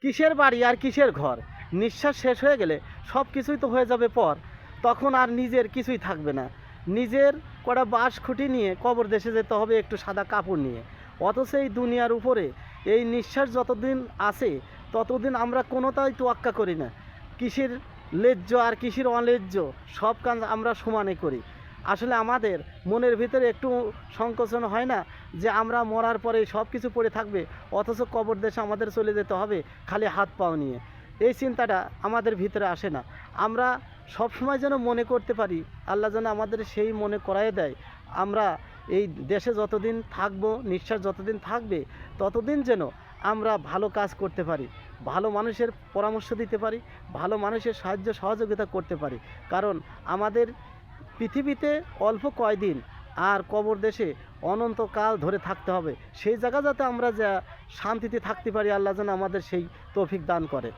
কিসের বাড়ি আর কিসের ঘর? নিঃশ্বাস শেষ হয়ে গেলে সব কিছুই তো হয়ে যাবে পর। তখন আর নিজের কিছুই থাকবে না। নিজের কটা বাঁশ খুঁটি নিয়ে কবর দেশে যেতে হবে একটু সাদা কাপড় নিয়ে। অথচ এই দুনিয়ার উপরে এই নিঃশ্বাস যতদিন আছে ততদিন আমরা কোনোটাই তোয়াক্কা করি না। কিসের ন্যায্য আর কিসের অন্যায্য সব কাজ আমরা সমানে করি। আসলে আমাদের মনের ভিতরে একটু সংকোচন হয় না যে আমরা মরার পরে সব কিছু পড়ে থাকবে, অথচ কবর দেশে আমাদের চলে যেতে হবে খালি হাত পাও নিয়ে? এই চিন্তাটা আমাদের ভিতরে আসে না। আমরা সবসময় যেন মনে করতে পারি, আল্লাহ যেন আমাদের সেই মনে করায় দেয়, আমরা এই দেশে যতদিন থাকব, নিঃশ্বাস যতদিন থাকবে ততদিন যেন আমরা ভালো কাজ করতে পারি, ভালো মানুষের পরামর্শ দিতে পারি, ভালো মানুষের সাহায্য সহযোগিতা করতে পারি। কারণ আমাদের পৃথিবীতে অল্প কয়দিন, আর কবর দেশে অনন্তকাল ধরে থাকতে হবে। সেই জায়গা যাতে আমরা যা শান্তিতে থাকতে পারি, আল্লাহ যেন আমাদের সেই তৌফিক দান করে।